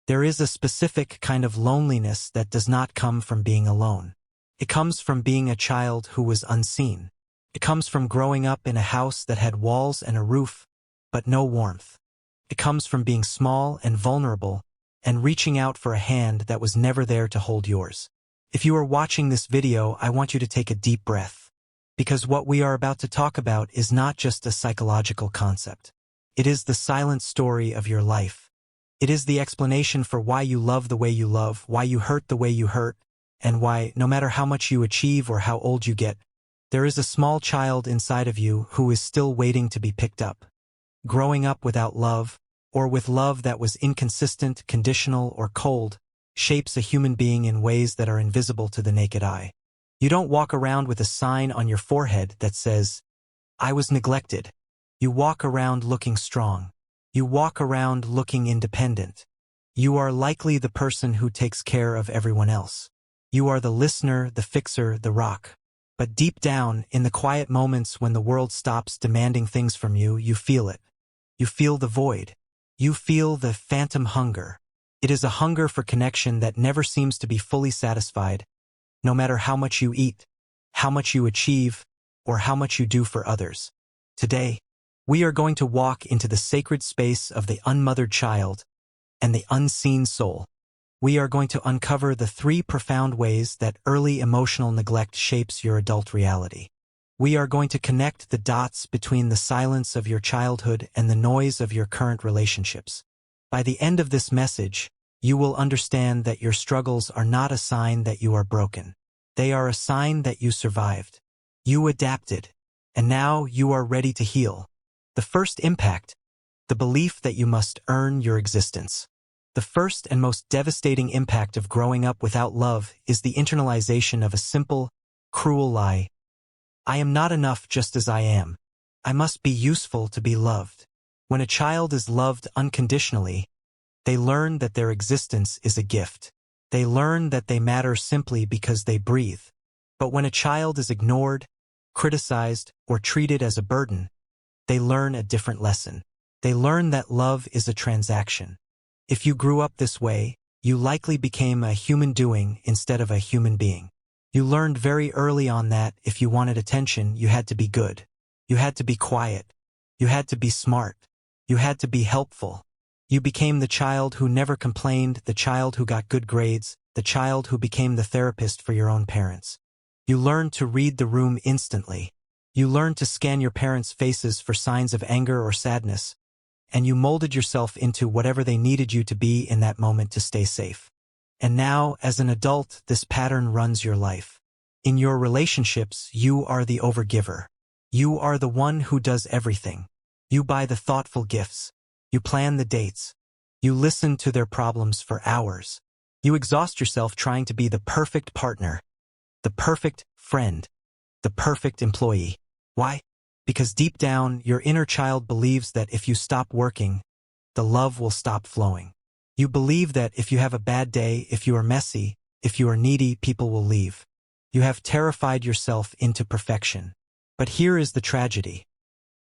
There is a specific kind of loneliness that does not come from being alone. It comes from being a child who was unseen. It comes from growing up in a house that had walls and a roof, but no warmth. It comes from being small and vulnerable and reaching out for a hand that was never there to hold yours. If you are watching this video, I want you to take a deep breath, because what we are about to talk about is not just a psychological concept. It is the silent story of your life. It is the explanation for why you love the way you love, why you hurt the way you hurt, and why, no matter how much you achieve or how old you get, there is a small child inside of you who is still waiting to be picked up. Growing up without love, or with love that was inconsistent, conditional, or cold, shapes a human being in ways that are invisible to the naked eye. You don't walk around with a sign on your forehead that says, "I was neglected." You walk around looking strong. You walk around looking independent. You are likely the person who takes care of everyone else. You are the listener, the fixer, the rock. But deep down, in the quiet moments when the world stops demanding things from you, you feel it. You feel the void. You feel the phantom hunger. It is a hunger for connection that never seems to be fully satisfied, no matter how much you eat, how much you achieve, or how much you do for others. Today, we are going to walk into the sacred space of the unmothered child and the unseen soul. We are going to uncover the 3 profound ways that early emotional neglect shapes your adult reality. We are going to connect the dots between the silence of your childhood and the noise of your current relationships. By the end of this message, you will understand that your struggles are not a sign that you are broken. They are a sign that you survived. You adapted, and now you are ready to heal. The first impact, the belief that you must earn your existence. The first and most devastating impact of growing up without love is the internalization of a simple, cruel lie. I am not enough just as I am. I must be useful to be loved. When a child is loved unconditionally, they learn that their existence is a gift. They learn that they matter simply because they breathe. But when a child is ignored, criticized, or treated as a burden, they learn a different lesson. They learn that love is a transaction. If you grew up this way, you likely became a human doing instead of a human being. You learned very early on that if you wanted attention, you had to be good. You had to be quiet. You had to be smart. You had to be helpful. You became the child who never complained, the child who got good grades, the child who became the therapist for your own parents. You learned to read the room instantly. You learned to scan your parents' faces for signs of anger or sadness, and you molded yourself into whatever they needed you to be in that moment to stay safe. And now, as an adult, this pattern runs your life. In your relationships, you are the overgiver. You are the one who does everything. You buy the thoughtful gifts. You plan the dates. You listen to their problems for hours. You exhaust yourself trying to be the perfect partner, the perfect friend, the perfect employee. Why? Because deep down, your inner child believes that if you stop working, the love will stop flowing. You believe that if you have a bad day, if you are messy, if you are needy, people will leave. You have terrified yourself into perfection. But here is the tragedy.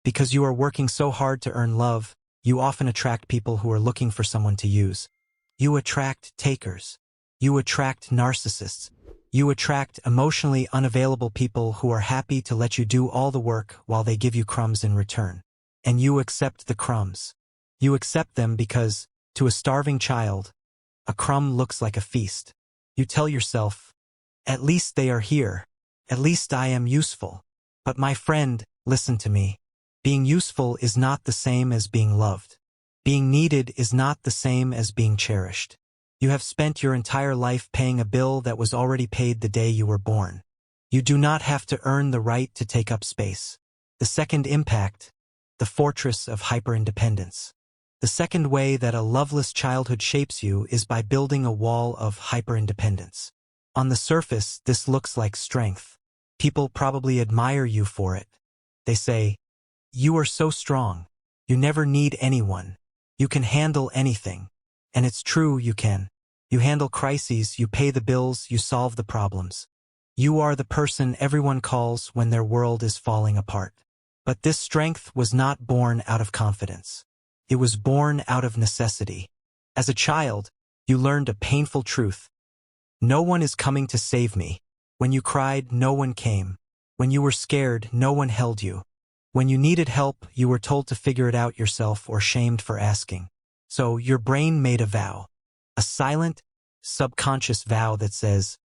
Because you are working so hard to earn love, you often attract people who are looking for someone to use. You attract takers. You attract narcissists. You attract emotionally unavailable people who are happy to let you do all the work while they give you crumbs in return. And you accept the crumbs. You accept them because, to a starving child, a crumb looks like a feast. You tell yourself, at least they are here. At least I am useful. But my friend, listen to me. Being useful is not the same as being loved. Being needed is not the same as being cherished. You have spent your entire life paying a bill that was already paid the day you were born. You do not have to earn the right to take up space. The second impact, the fortress of hyperindependence. The second way that a loveless childhood shapes you is by building a wall of hyperindependence. On the surface, this looks like strength. People probably admire you for it. They say, "You are so strong. You never need anyone. You can handle anything." And it's true, you can. You handle crises, you pay the bills, you solve the problems. You are the person everyone calls when their world is falling apart. But this strength was not born out of confidence. It was born out of necessity. As a child, You learned a painful truth. No one is coming to save me. When you cried, no one came. When you were scared, no one held you. When you needed help, you were told to figure it out yourself or shamed for asking. So your brain made a vow. A silent, subconscious vow that says,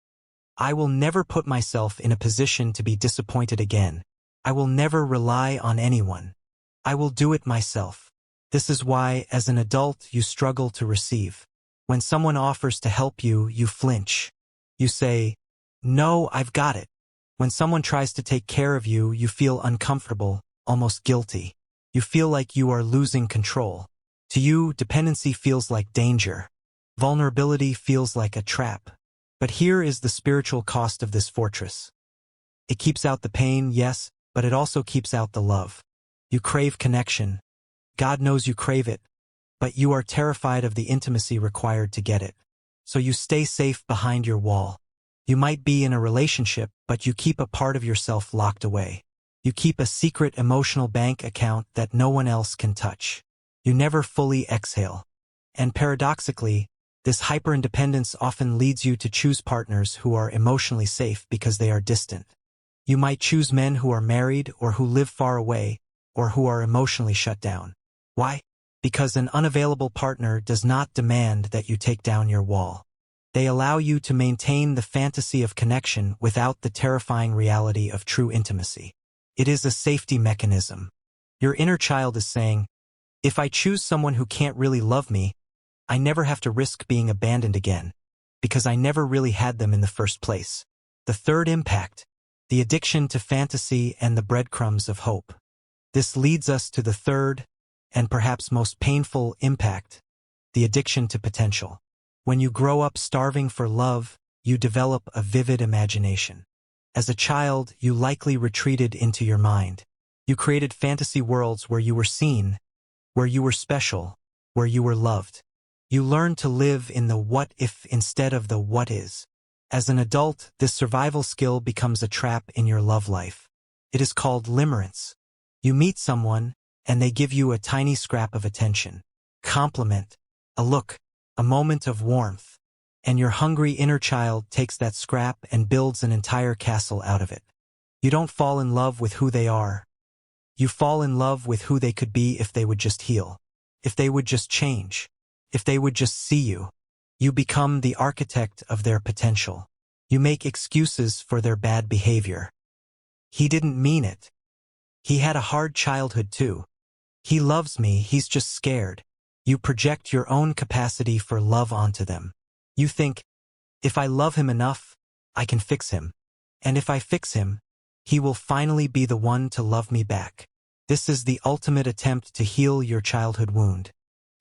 I will never put myself in a position to be disappointed again. I will never rely on anyone. I will do it myself. This is why, as an adult, you struggle to receive. When someone offers to help you, you flinch. You say, no, I've got it. When someone tries to take care of you, you feel uncomfortable, almost guilty. You feel like you are losing control. To you, dependency feels like danger. Vulnerability feels like a trap. But here is the spiritual cost of this fortress. It keeps out the pain, yes, but it also keeps out the love. You crave connection. God knows you crave it, but you are terrified of the intimacy required to get it. So you stay safe behind your wall. You might be in a relationship, but you keep a part of yourself locked away. You keep a secret emotional bank account that no one else can touch. You never fully exhale. And paradoxically, this hyperindependence often leads you to choose partners who are emotionally safe because they are distant. You might choose men who are married or who live far away or who are emotionally shut down. Why? Because an unavailable partner does not demand that you take down your wall. They allow you to maintain the fantasy of connection without the terrifying reality of true intimacy. It is a safety mechanism. Your inner child is saying, if I choose someone who can't really love me, I never have to risk being abandoned again, because I never really had them in the first place. The third impact, the addiction to fantasy and the breadcrumbs of hope. This leads us to the third, and perhaps most painful impact, the addiction to potential. When you grow up starving for love, you develop a vivid imagination. As a child, you likely retreated into your mind. You created fantasy worlds where you were seen, where you were special, where you were loved. You learned to live in the what if instead of the what is. As an adult, this survival skill becomes a trap in your love life. It is called limerence. You meet someone, and they give you a tiny scrap of attention, compliment, a look, a moment of warmth, and your hungry inner child takes that scrap and builds an entire castle out of it. You don't fall in love with who they are. You fall in love with who they could be if they would just heal, if they would just change, if they would just see you. You become the architect of their potential. You make excuses for their bad behavior. He didn't mean it. He had a hard childhood too. He loves me, he's just scared. You project your own capacity for love onto them. You think, if I love him enough, I can fix him. And if I fix him, he will finally be the one to love me back. This is the ultimate attempt to heal your childhood wound.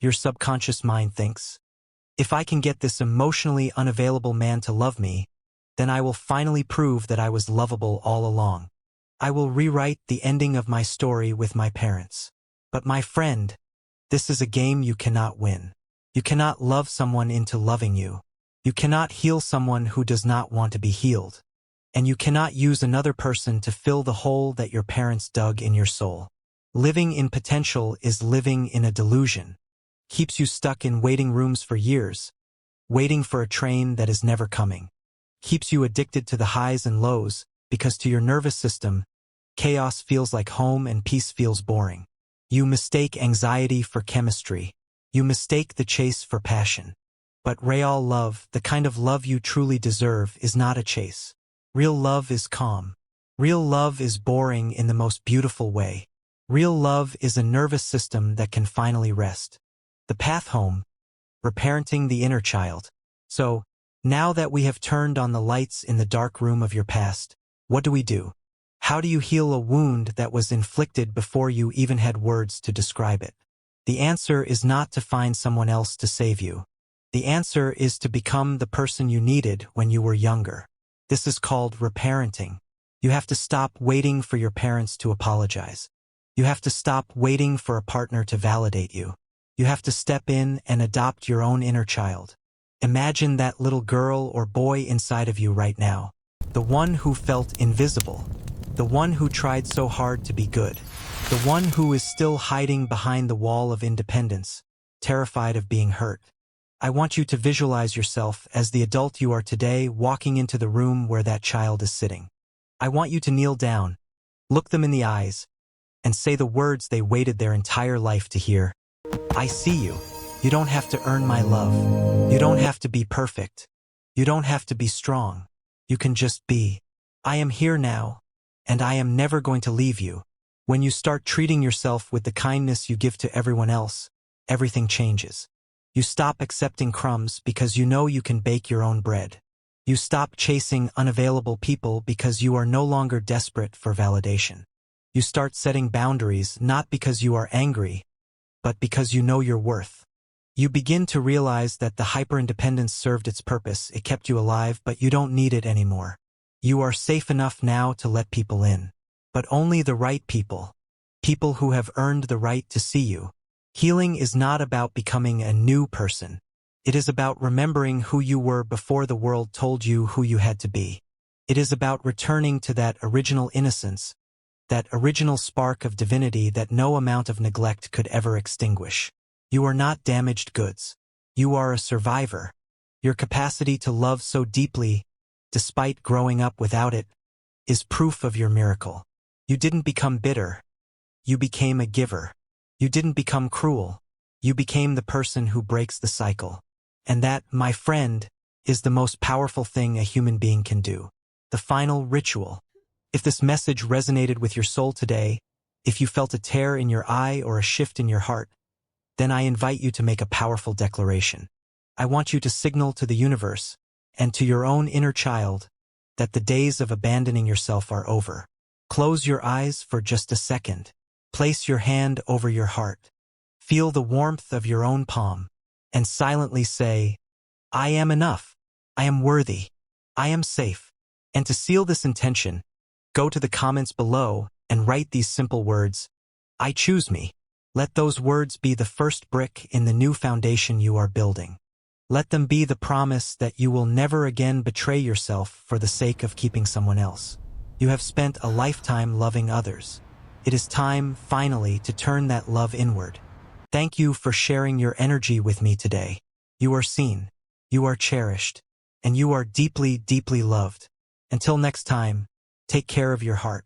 Your subconscious mind thinks, if I can get this emotionally unavailable man to love me, then I will finally prove that I was lovable all along. I will rewrite the ending of my story with my parents. But my friend, this is a game you cannot win. You cannot love someone into loving you. You cannot heal someone who does not want to be healed. And you cannot use another person to fill the hole that your parents dug in your soul. Living in potential is living in a delusion. Keeps you stuck in waiting rooms for years, waiting for a train that is never coming. Keeps you addicted to the highs and lows, because to your nervous system, chaos feels like home and peace feels boring. You mistake anxiety for chemistry. You mistake the chase for passion. But real love, the kind of love you truly deserve, is not a chase. Real love is calm. Real love is boring in the most beautiful way. Real love is a nervous system that can finally rest. The path home, reparenting the inner child. So, now that we have turned on the lights in the dark room of your past, what do? How do you heal a wound that was inflicted before you even had words to describe it? The answer is not to find someone else to save you. The answer is to become the person you needed when you were younger. This is called reparenting. You have to stop waiting for your parents to apologize. You have to stop waiting for a partner to validate you. You have to step in and adopt your own inner child. Imagine that little girl or boy inside of you right now. The one who felt invisible. The one who tried so hard to be good. The one who is still hiding behind the wall of independence, terrified of being hurt. I want you to visualize yourself as the adult you are today walking into the room where that child is sitting. I want you to kneel down, look them in the eyes, and say the words they waited their entire life to hear. I see you. You don't have to earn my love. You don't have to be perfect. You don't have to be strong. You can just be. I am here now, and I am never going to leave you. When you start treating yourself with the kindness you give to everyone else, everything changes. You stop accepting crumbs because you know you can bake your own bread. You stop chasing unavailable people because you are no longer desperate for validation. You start setting boundaries not because you are angry, but because you know your worth. You begin to realize that the hyper-independence served its purpose. It kept you alive, but you don't need it anymore. You are safe enough now to let people in. But only the right people. People who have earned the right to see you. Healing is not about becoming a new person. It is about remembering who you were before the world told you who you had to be. It is about returning to that original innocence, that original spark of divinity that no amount of neglect could ever extinguish. You are not damaged goods. You are a survivor. Your capacity to love so deeply, despite growing up without it, is proof of your miracle. You didn't become bitter. You became a giver. You didn't become cruel. You became the person who breaks the cycle. And that, my friend, is the most powerful thing a human being can do. The final ritual. If this message resonated with your soul today, if you felt a tear in your eye or a shift in your heart, then I invite you to make a powerful declaration. I want you to signal to the universe and to your own inner child that the days of abandoning yourself are over. Close your eyes for just a second. Place your hand over your heart. Feel the warmth of your own palm, and silently say, I am enough. I am worthy. I am safe. And to seal this intention, go to the comments below and write these simple words. I choose me. Let those words be the first brick in the new foundation you are building. Let them be the promise that you will never again betray yourself for the sake of keeping someone else. You have spent a lifetime loving others. It is time, finally, to turn that love inward. Thank you for sharing your energy with me today. You are seen, you are cherished, and you are deeply, deeply loved. Until next time, take care of your heart.